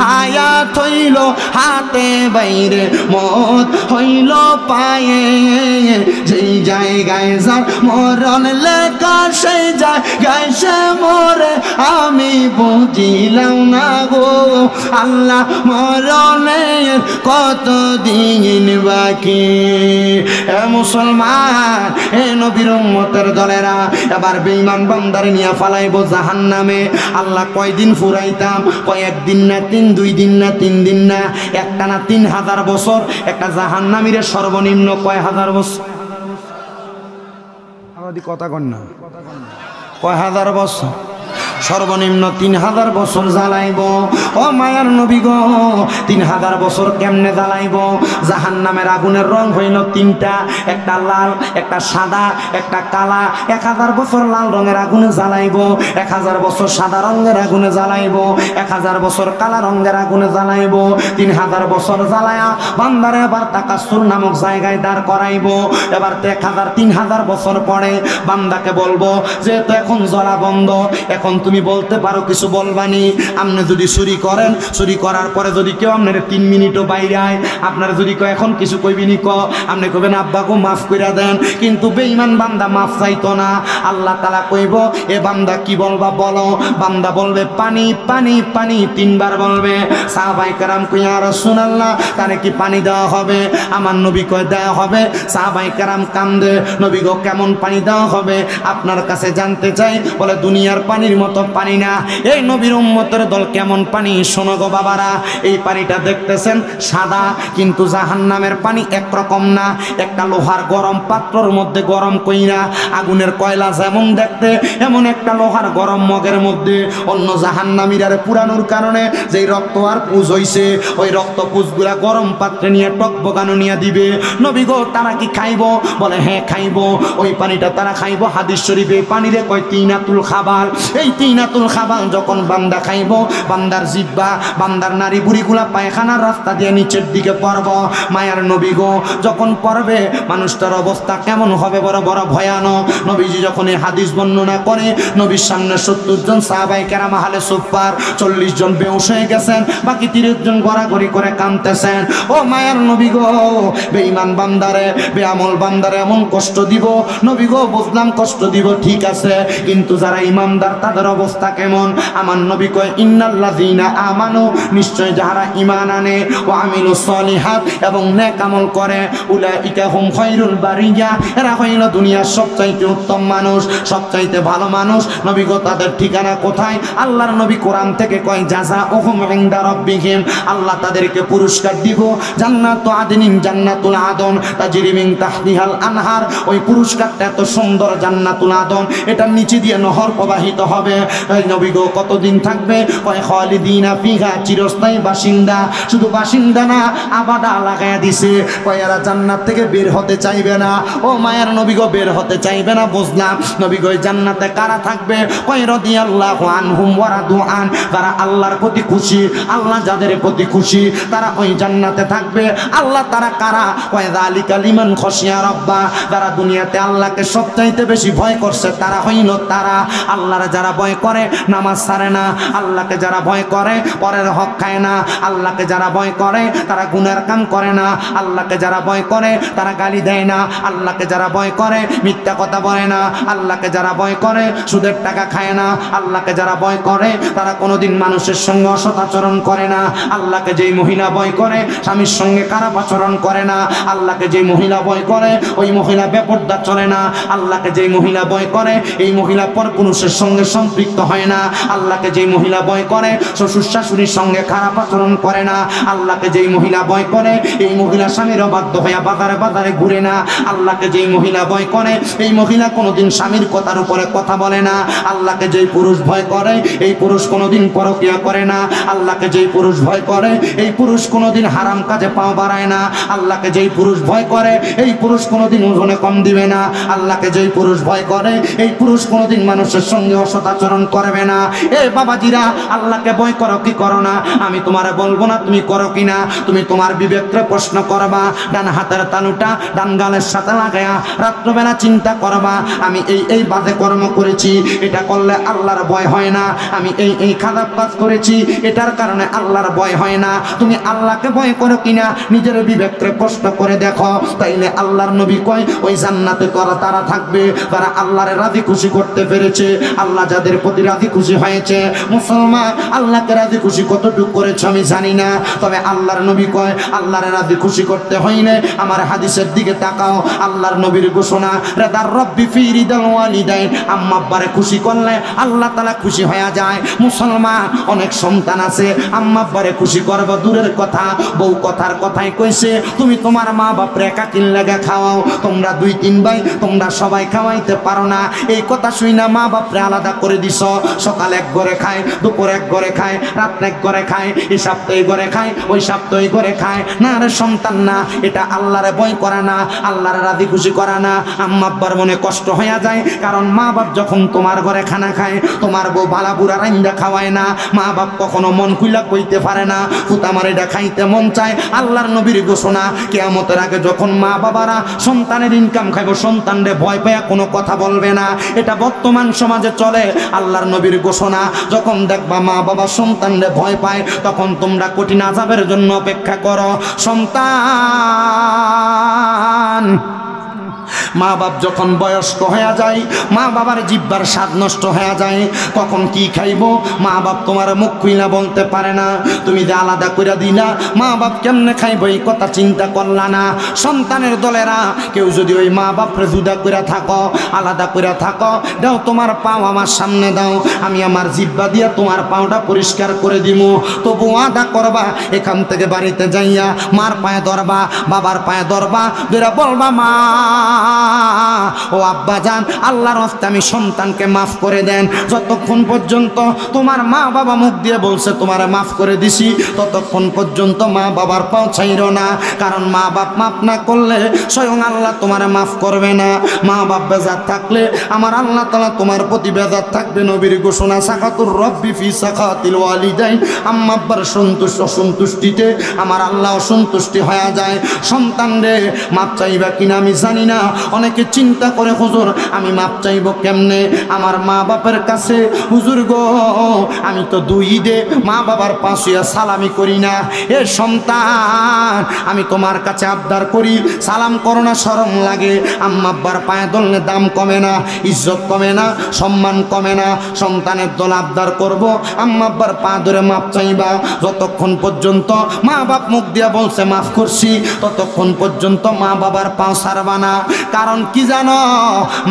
হায়াত হইল হাতে বাইরে, মত হইল পায়ে, যেই জায়গায় যার মরণ লেখা সেই জায়গায় সে মরে আমি বুঝিলাম না গো আল্লাহ, মরণের কত দিন বাকি। এ মুসলমান, এ নবীর উম্মতের দলেরা, এবার বেঈমান বান্দারে নিয়ে ফালাইবো জাহান্নামে। আল্লাহ কয়দিন ফুরাইতাম? কয় একদিন না, 2 দিন না, 3 দিন না, একটা না 3000 বছর। একটা জাহান্নামীরে সর্বনিম্ন কয় হাজার বছর? কথা কন না, কয় হাজার বছর? সর্বনিম্ন 3000 বছর জ্বালাইব। ও মায়ার নবী গো, 3000 বছর কেমনে জ্বালাইব? জাহান্নামের আগুনের রং হইল 3টা, একটা লাল, একটা সাদা, একটা কালা। 1000 বছর লাল রঙের আগুনে জ্বালাইব, 1000 বছর সাদা রঙের আগুনে জ্বালাইব, 1000 বছর কালা রঙের আগুনে জ্বালাইব। 3000 বছর জ্বালায়া বান্দারে এবার তাকাসুর নামক জায়গায় দাঁড় করাইব। এবার 3000 বছর পরে বান্দাকে বলবো যে তো এখন জ্বলা বন্ধ, এখন তুমি বলতে পারো কিছু বলবানি। আপনি যদি চুরি করেন, চুরি করার পরে যদি কেউ আপনার 3 মিনিটও বাইরে আয়, আপনার যদি কয় এখন কিছু কইবিনি ক, আপনি কবেন আব্বাকে মাফ করে দেন। কিন্তু বেঈমান বান্দা মাফ চাইতো না। আল্লাহ তাআলা কইব এ বান্দা কি বলবা বলো? বান্দা বলবে পানি পানি পানি, 3 বার বলবে। সাহাবায়ে কেরাম কই ইয়া রাসূলুল্লাহ, তারে কি পানি দেওয়া হবে? আমার নবী কয় দেওয়া হবে। সাহাবায়ে কেরাম কান্দে, নবী গো কেমন পানি দেওয়া হবে আপনার কাছে জানতে চাই। বলে দুনিয়ার পানির মতো পানি না। এই নবীর উম্মতের দল কেমন পানি শোনো গো বাবারা। এই পানিটা দেখতেছেন সাদা, কিন্তু জাহান্নামের পানি একরকম না। একটা লোহার গরম পাত্রর মধ্যে গরম কইরা আগুনের কয়লা যেমন দেখতে, এমন একটা লোহার গরম মগের মধ্যে অন্য জাহান্নামীরারে পুরানোর কারণে যেই রক্ত আর পুজ হইছে, ওই রক্ত পুজগুলা গরম পাত্রে নিয়ে টক বগানো নিয়ে দিবে। নবী গো তারা কি খাইব? বলে হ্যাঁ খাইব। ওই পানিটা তারা খাইব। হাদিস শরীফে পানিরে কয় তিনাতুল খাবার। এই জিনাতুল খাবাল যখন বান্দা খাইব, বান্দার জিহ্বা, বান্দার নারী বুড়িগুলা পায়খানার রাস্তা দিয়ে নিচের দিকে পড়ব। মায়ার নবী গো যখন পড়বে মানুষটার অবস্থা কেমন হবে, বড় বড় ভয়ানক। নবীজি যখন এই হাদিস বর্ণনা করে, নবীর সামনে 70 জন সাহাবায়ে কেরাম আহলে সুফার, 40 জন বেহুশ হয়ে গেছেন, বাকি 30 জন গড়াগড়ি করে কাঁদতেছেন। ও মায়ার নবী গো, বেঈমান বান্দারে, বেআমল বান্দারে এমন কষ্ট দিব? নবী গো বুঝলাম কষ্ট দিব, ঠিক আছে, কিন্তু যারা ইমানদার তাদের অবস্থা কেমন? আমার নবী কয় ইন্নাল্লাযীনা আমানু, নিশ্চয় যারা ঈমান আনে, ওয়া আমিলুস সলিহাত, এবং নেক আমল করে, উলাইকা হুম খায়রুল বারিয়া, এরা হইল দুনিয়ার সবচাইতে উত্তম মানুষ, সবচাইতে ভালো মানুষ। নবী গো তাদের ঠিকানা কোথায়? আল্লাহর নবী কোরআন থেকে কয় জাযাউহুম ইনদা রাব্বিহিম, আল্লাহ তাদেরকে পুরস্কার দিব জান্নাতু আদনিন, জান্নাতুল আদন তাজরি মিন তাহতিহাল আনহার। ওই পুরস্কারটা এত সুন্দর, জান্নাতুল আদন, এটার নিচে দিয়ে নহর প্রবাহিত হবে। এই নবী গো কতদিন থাকবে? কয় খালিদিনা ফিহা, চিরস্থায়ী বাসিন্দা। শুধু বাসিন্দা না, আবাদা লাগায়া দিছে, কয় এরা জান্নাত থেকে বের হতে চাইবে না। ও মায়ার নবী গো বের হতে চাইবে না, বুঝলাম। নবী গো জান্নাতে কারা থাকবে? কয় রাদিয়াল্লাহু আনহুম ওয়া রাদু আন, তারা আল্লাহর প্রতি খুশি, আল্লাহ যাদের প্রতি খুশি তারা ওই জান্নাতে থাকবে। আল্লাহ তারা কারা? কয় যালিকা লিমান খাশিয়া রাব্বা, যারা দুনিয়াতে আল্লাহকে সবচাইতে বেশি ভয় করছে তারা হইল তারা। আল্লাহর যারা ভয় করে নামাজ ছাড়ে না, আল্লাহকে যারা ভয় করে পরের হক খায় না, আল্লাহকে যারা ভয় করে তারা গুনার কাম করে না, আল্লাহকে যারা ভয় করে তারা গালি দেয় না, আল্লাহকে যারা ভয় করে মিথ্যা কথা বলে না, আল্লাহকে যারা ভয় করে সুদের টাকা খায় না, আল্লাহকে যারা ভয় করে তারা কোনোদিন মানুষের সঙ্গে অসৎ আচরণ করে না, আল্লাহকে যেই মহিলা ভয় করে স্বামীর সঙ্গে খারাপ আচরণ করে না, আল্লাহকে যেই মহিলা ভয় করে ওই মহিলা বেপরদা চলে না, আল্লাহকে যেই মহিলা ভয় করে এই মহিলা পরপুরুষের সঙ্গে সম্পৃক্ত হয় না, আল্লাহকে যেই মহিলা ভয় করে শ্বশুর শাশুড়ির সঙ্গে খারাপ আচরণ করে না, আল্লাহকে যেই মহিলা ভয় করে এই মহিলা স্বামীর অবাধ্য হইয়া বাজারে বাজারে ঘুরে না, আল্লাহকে যেই মহিলা ভয় করে এই মহিলা কোনোদিন স্বামীর কথার উপরে কথা বলে না, আল্লাহকে যেই পুরুষ ভয় করে এই পুরুষ কোনোদিন পরকিয়া করে না, আল্লাহকে যেই পুরুষ ভয় করে এই পুরুষ কোনোদিন হারাম কাজে পাও বাড়ায় না, আল্লাহকে যেই পুরুষ ভয় করে এই পুরুষ কোনোদিন ওজনে কম দিবে না, আল্লাহকে যেই পুরুষ ভয় করে এই পুরুষ কোনোদিন মানুষের সঙ্গে অসৎ আচরণ করবে না। এ বাবাজিরা, আল্লাহকে ভয় করো কি করো না আমি তোমারে বলবো না, তুমি করো কি না তুমি তোমার বিবেককে প্রশ্ন করবা। ডান হাতের তালুটা ডান গালের সাথে লাগায়া রাত্রবেলা চিন্তা করবা, আমি এই বাজে কর্ম করেছি, এটা করলে আল্লাহর ভয় হয় না, আমি এই খারাপ কাজ করেছি, এটার কারণে আল্লাহর ভয় হয় না। তুমি আল্লাহকে ভয় করো কিনা নিজের বিবেককে প্রশ্ন করে দেখো। তাইলে আল্লাহর নবী কয় ওই জান্নাতে তারা থাকবে তারা আল্লাহরে রাজি খুশি করতে পেরেছে। আল্লাহ যাদের প্রতি রাজি খুশি হয়েছে, মুসলমান আল্লাহকে রাজি খুশি কতটুকু করেছে আমি জানি না, তবে আল্লাহর নবী কয় আল্লাহরে রাজি খুশি করতে হইলে আমার হাদিসের দিকে তাকাও। আল্লাহর নবীর ঘোষণা, রেদার রব্বি ফি রিদাল ওয়ালিদাইন, আম্মা আব্বারে খুশি করলে আল্লাহ তাআলা খুশি হয়ে যায়। মুসলমান অনেক সন্তান আছে, আম্মা আব্বারে খুশি করবে দূরের কথা, বউ কথার কথাই কইছে তুমি তোমার মা বাপরে একাকিন লাগা খাওয়াও, তোমরা 2-3 ভাই তোমরা সবাই খাওয়াইতে পারো না, এই কথা শুই না মা বাপরে আলাদা করে দিছ। সকালে এক ঘরে খায়, দুপুরে এক ঘরে খায়, রাত্রে এক ঘরে খায়, এই সপ্তাহে ঘরে খায়, ওই সপ্তাহে ঘরে খায় না রে সন্তান না, এটা আল্লাহরে ভয় করে না, আল্লাহরে রাজি খুশি করে না। আম্মা আব্বার মনে কষ্ট হয়ে যায়, কারণ মা বাপ যখন তোমার ঘরে খানা খায় তোমার বউ বালা বুড়া রাইন্দা খাওয়ায় না, মা বাপ কখনো মন খুইলা কইতে পারে না ফুতা আমার এটা খাইতে মন চায়। আল্লাহর নবীর ঘোষণা, কিয়ামতের আগে যখন মা বাবারা সন্তানের ইনকাম খাইব সন্তানরে ভয় পায়া কোনো কথা বলবে না, এটা বর্তমান সমাজে চলে। আল্লাহর নবীর ঘোষণা, যখন দেখবা মা বাবা সন্তানরে ভয় পায় তখন তোমরা কঠিন আযাবের জন্য অপেক্ষা করো। সন্তান মা বাপ যখন বয়স্ক হয়ে যায়, মা বাবার জিহ্বার স্বাদ নষ্ট হয়ে যায়, কখন কি খাইব মা বাপ তোমার মুখ খুইলা বলতে পারে না, তুমি যে আলাদা করে দিলা মা বাপ কেমনে খাইব এই কথা চিন্তা করলা না। সন্তানের দলেরা কেউ যদি ওই মা বাপরে জুদা করে থাকো, আলাদা করে থাকো, দাও তোমার পাও আমার সামনে দাও, আমি আমার জিহ্বা দিয়া তোমার পাওটা পরিষ্কার করে দিব, তবু আদা করবা এখান থেকে বাড়িতে যাইয়া মার পায়ে ধরবা, বাবার পায়ে ধরবা, দুইরা বলবা মা ও আব্বা জান, আল্লাহর রাস্তে আমি সন্তানকে মাফ করে দেন। যতক্ষণ পর্যন্ত তোমার মা বাবা মুখ দিয়ে বলছে তোমার মাফ করে দিছি, ততক্ষণ পর্যন্ত মা বাবার পাও ছাইরো না। কারণ মা বাপ মাফ না করলে স্বয়ং আল্লাহ তোমার মাফ করবে না। মা বাপ বেজার থাকলে আমার আল্লাহ তাআলা তোমার প্রতি বেজার থাকবে। নবীর ঘোষণা, সাকাতুর রব্বি ফি সাকাতিল ওয়ালিদাইন। আম্মা আব্বার অসন্তুষ্টিতে আমার আল্লাহ অসন্তুষ্টি হয়ে যায়। সন্তান রে মাপ চাইবা কিনা আমি জানি না। অনেকে চিন্তা করে, হুজুর আমি মাপ চাইব কেমনে আমার মা বাপের কাছে? হুজুর গো, আমি তো দুই ঈদে মা বাবার পাশে সালামি করি না। এ সন্তান, আমি তোমার কাছে আবদার করি, সালাম করো না, শরম লাগে? আম্মা আব্বার পায়ে ধরলে দাম কমে না, ইজ্জত কমে না, সম্মান কমে না। সন্তানের দল আবদার করব, আম্মা আব্বার পা ধরে মাপ চাইবা। যতক্ষণ পর্যন্ত মা বাপ মুখ দিয়া বলছে মাফ করছি, ততক্ষণ পর্যন্ত মা বাবার পা ছাড়বা না। কারণ কি জানো,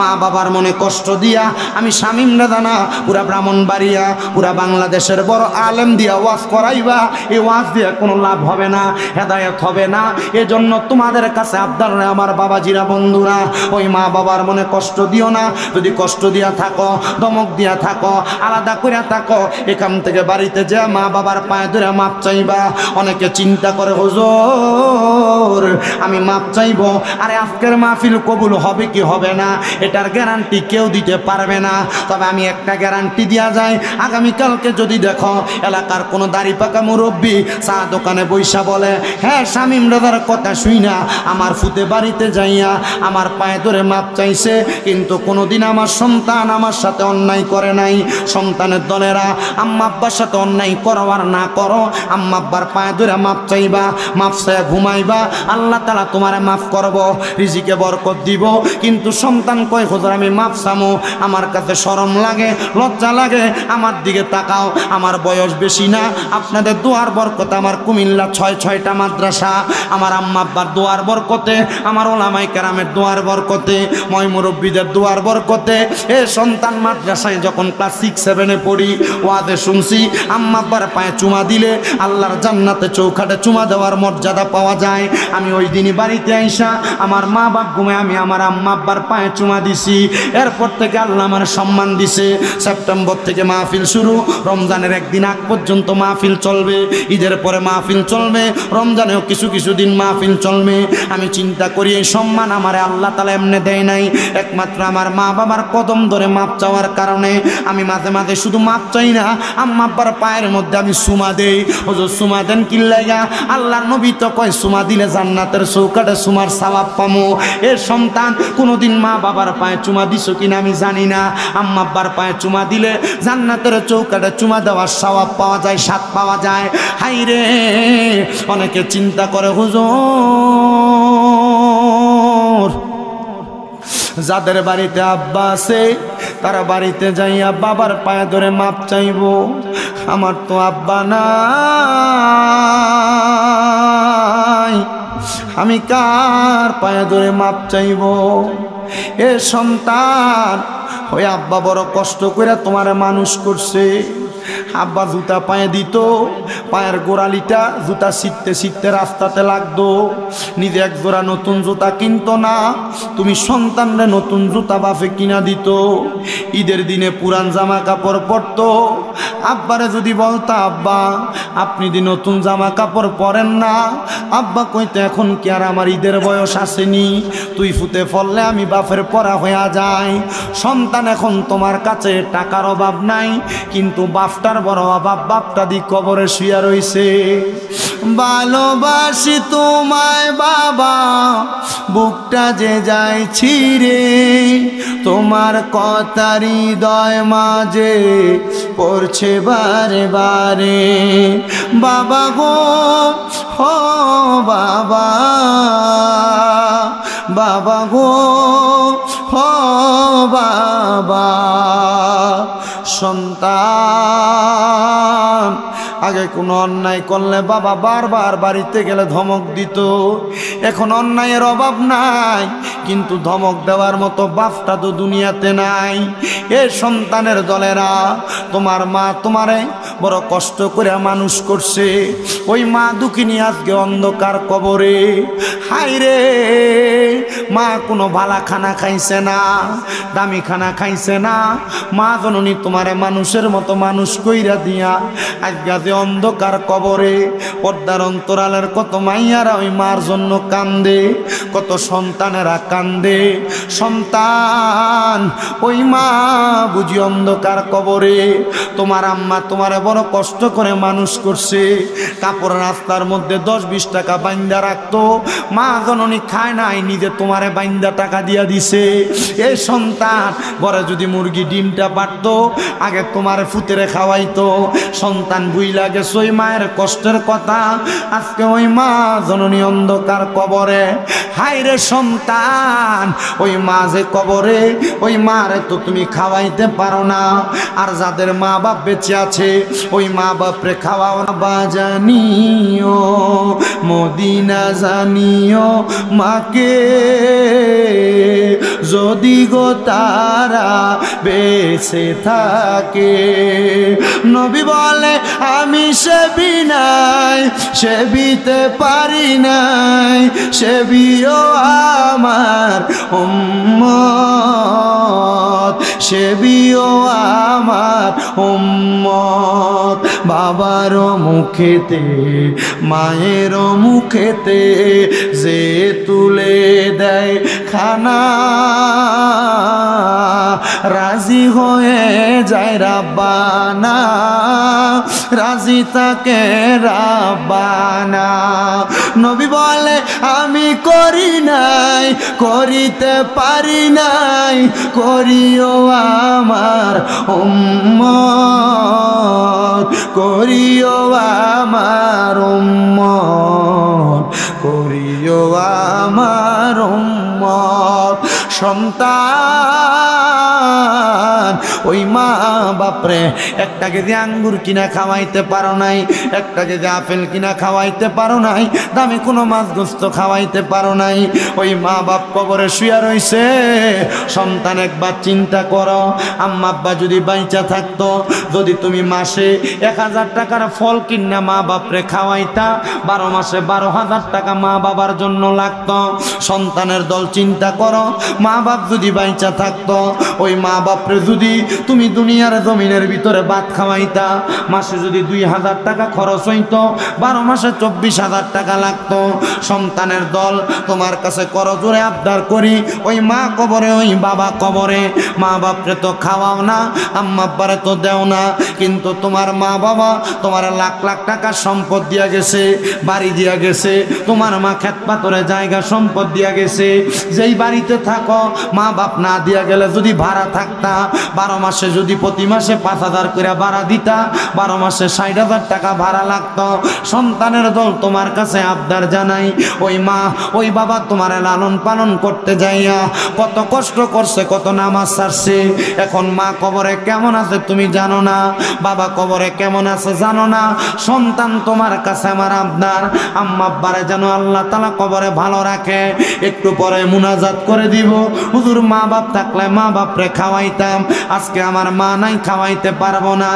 মা বাবার মনে কষ্ট দিয়া আমি শামীম রাজানা পুরা ব্রাহ্মণবাড়িয়া পুরা বাংলাদেশের বড় আলেম দিয়া ওয়াজ করাইবা, এই ওয়াজ দিয়া কোনো লাভ হবে না, হেদায়েত হবে না। এজন্য তোমাদের কাছে আবদার, আমার বাবাজিরা বন্ধুরা, ওই মা বাবার মনে কষ্ট দিও না। যদি কষ্ট দিয়া থাকো, ধমক দিয়া থাকো, আলাদা করে থাকো, এখান থেকে বাড়িতে যে মা বাবার পায়ে ধরে মাপ চাইবা। অনেকে চিন্তা করে, হুজুর আমি মাপ চাইবো, আরে আজকের মাহফিল কবুল হবে কি হবে না এটার গ্যারান্টি কেউ দিতে পারবে না। তবে আমি একটা গ্যারান্টি দেওয়া যায়, আগামীকালকে যদি দেখো এলাকার কোনো দাড়ি পাকা মুরব্বী চা দোকানে বৈশা বলে, হ্যাঁ শামীম রাজার কথা শুই না আমার ফুতে বাড়িতে যাইয়া আমার পায়ে ধরে মাপ চাইছে, কিন্তু কোনোদিন আমার সন্তান আমার সাথে অন্যায় করে নাই। সন্তানের দলেরা আম্মা আব্বার সাথে অন্যায় করো আর না করো, আম্মা আব্বার পায়ে ধরে মাপ চাইবা, মাপ চাইয়া ঘুমাইবা, আল্লাহ তাআলা তোমারে মাফ করব, রিজিকে বরকত দিব। কিন্তু সন্তান কয়, হুজুর আমি মাপ চামো, আমার কাছে শরম লাগে, লজ্জা লাগে, আমার দিকে তাকাও, আমার বয়স বেশি না, আপনাদের দোয়ার বরকতে আমার কুমিল্লা 6টা মাদ্রাসা, আমার আম্মা আব্বার দোয়ার বরকতে, আমার ওলামায়ে কেরামের দোয়ার বরকতে, মই মুরব্বীদের দোয়ার বরকতে এ সন্তান মাদ্রাসায় যখন ক্লাস 6-7-এ পড়ি, ওয়াজে শুনছি আম্মা আব্বার পায়ে চুমা দিলে আল্লাহর জান্নাতে চৌখাটে চুমা দেওয়ার মর্যাদা পাওয়া যায়। আমি ওই দিনই বাড়িতে আইসা আমার মা বাপ ঘুমে আমি আমার আম্মা আব্বার পায়ে চুমা দিছি। এরপর থেকে আল্লাহ আমার সম্মান দিছে। সেপ্টেম্বর থেকে মাহফিল শুরু, রমজানের একদিন আগ পর্যন্ত মাহফিল চলবে, ঈদের পরে মাহফিল চলবে, রমজানেও কিছু দিন মাহফিল চলবে। আমি চিন্তা করি এই সম্মান আমারে আল্লাহ তাআলা এমনি দেয় নাই, একমাত্র আমার মা বাবার কদম ধরে মাপ চাওয়ার কারণে। আমি মাঝে মাঝে শুধু মাপ চাই না, আম্মা আব্বার পায়ের মধ্যে আমি সুমা দেই। হুজুর সুমা দেন কি লাগা? আল্লাহর নবী তো কয় সুমা দিলে জান্নাতের চৌকাঠে সুমার সওয়াব পামো। এ সন্তান কোনোদিন মা বাবার পায়ে চুমা দিছো কিনা আমি জানি না, আম্মা আব্বার পায়ে চুমা দিলে জান্নাতের চৌকাঠে চুমা দেওয়ার সওয়াব পাওয়া যায়, স্বাদ পাওয়া যায়। হাই রে, অনেকে চিন্তা করে, হুজুর যাদের বাড়িতে আব্বা আছে তারা বাড়িতে যাইয়া বাবার পায়ে ধরে মাপ চাইব, আমার তো আব্বা নাই, আমি কার পায়ে ধরে মাপ চাইব? এ সন্তান, ওই আব্বা বড় কষ্ট করে তোমার মানুষ করছে, আব্বা জুতা পায়ে দিত, পায়ের গোড়ালিটা জুতা ছিটতে রাস্তাতে লাগতো, নিজে এক জোড়া নতুন জুতা কিনতো না, তুমি সন্তানরে নতুন জুতা বাপে কিনা দিত। ঈদের দিনে পুরান জামা কাপড় পরতো, আব্বারে যদি বলতা আব্বা আপনি দি নতুন জামা কাপড় পরেন না, আব্বা কইতে এখন কি আর আমার ঈদের বয়স আসেনি, তুই ফুতে ফললে আমি বাপের পরা হইয়া যাই। সন্তান, এখন তোমার কাছে টাকার অভাব নাই, কিন্তু বাপটার বড় অভাব, বাপটা দি কবরে শুয়া রইছে। ভালোবাসি তোমায় বাবা, বুকটা যে যায় ছিঁড়ে, তোমার কথা হৃদয় মাঝে পড়ছে বারে বারে। বাবা গো, ও বাবা, বাবা গো, ও বাবা। সন্তান, আগে কোনো অন্যায় করলে বাবা বারবার বাড়িতে গেলে ধমক দিত, এখন অন্যায়ের অভাব নাই কিন্তু ধমক দেওয়ার মতো বাপটা তো দুনিয়াতে নাই। এ সন্তানের দলেরা, তোমার মা তোমারে বড় কষ্ট করে মানুষ করছে, ওই মা দুঃখিনী আজকে অন্ধকার কবরে। হায় রে, মা কোনো ভালা খানা খাইছে না, দামি খানা খাইছে না, মা জননী তোমারে মানুষের মতো মানুষ কইরা দিয়া আজকে যে অন্ধকার কবরে। পর্দার অন্তরালের কত মাইয়ারা ওই মার জন্য কান্দে, কত সন্তানেরা কান্দে। সন্তান ওই মা বুঝি অন্ধকার কবরে। তোমার আম্মা তোমারে বড় কষ্ট করে মানুষ করছে, কাপড় রাস্তার মধ্যে 10-20 টাকা বাইন্দা রাখতো, মা জননী খায় নাই, নিজে তোমারে বাইন্দা টাকা দিয়া দিছে। এই সন্তান ঘরে যদি মুরগি ডিমটা পারতো আগে তোমারে ফুতেরে খাওয়াইতো। সন্তান বুইলা গেছে ওই মায়ের কষ্টের কথা, আজকে ওই মা জননী অন্ধকার কবরে। হায় রে সন্তান, ওই মা যে কবরে, ওই মারে তো তুমি খাওয়াইতে পারো না। আর যাদের মা বাপ বেঁচে আছে ওই মা বাপরে খাওয়াও না। বাজানিও মদিনা জানিও মাকে, যদি গো তারা বেঁচে থাকে। নবী বলে আমি সেবি নাই, সেবিতে পারি নাই, সেবিও আমার উম্মত, সেবিও আমার উম্মত। বাবারও মুখেতে মায়েরও মুখেতে যে তুলে দেয় খানা, রাজি হয়ে যায় রাব্বানা, রাজি তাকে রাব্বানা। নবী বলে আমি করি নাই, করিতে পারি নাই, করিও আমার উম্মত, করিও আমার উম্মত, করিও আমার উম্মত। সন্তান ওই মা বাপরে একটা কেজি আঙ্গুর কিনা খাওয়াইতে পারো নাই, একটা কেজি আপেল কিনা খাওয়াইতে পারো নাই, দামি কোনো মাছ গোস্ত খাওয়াইতে পারো নাই। ওই মা বাপ কবরে শুয়া রইছে। সন্তান একবার চিন্তা করো, আম্মা আব্বা যদি বাইচা থাকতো, যদি তুমি মাসে 1000 টাকার ফল কিনা মা বাপরে খাওয়াইতা, 12 মাসে 12,000 টাকা মা বাবার জন্য লাগতো। সন্তানের দল চিন্তা করো, মা বাপ যদি বাইচা থাকতো, ওই মা বাপরে যদি তুমি দুনিয়ার জমিনের ভিতরে ভাত খাওয়াইতা, মাসে যদি 2000 টাকা খরচ হইতো, 12 মাসে 24,000 টাকা লাগতো। সন্তানের দল তোমার কাছে করজোরে আবদার করি, ওই মা কবরে ওই বাবা কবরে, মা বাপরে তো খাওয়াও না, আম্মা আব্বারে তো দেও না, কিন্তু তোমার মা বাবা তোমার লাখ লাখ টাকা সম্পদ দিয়া গেছে, বাড়ি দিয়া গেছে, তোমার মা ক্ষেত পাথরে জায়গা সম্পদ দিয়া গেছে। যেই বাড়িতে থাকো মা বাপ না দিয়া গেলে যদি ভাড়া থাকতা, 12 মাসে যদি প্রতি মাসে 5,000 করে ভাড়া দিতা, 12 মাসে 60,000 টাকা ভাড়া লাগতো। সন্তানের দল তোমার কাছে আবদার জানাই, ওই মা ওই বাবা তোমার লালন পালন করতে যাইয়া কত কষ্ট করছে, কত নামাজ ছাড়ছে। এখন মা কবরে কেমন আছে তুমি জানো না, বাবা কবরে কেমন আছে জানো না। সন্তান তোমার কাছে আমার আবদার, আম্মা আব্বারে যেন আল্লাহ তাআলা কবরে ভালো রাখে। একটু পরে মুনাজাত করে দিব, হুজুর মা বাপ থাকলে মা বাপরে খাওয়াইতাম, আজকে আমার মা নাই, খাওয়াইতে পারবো না।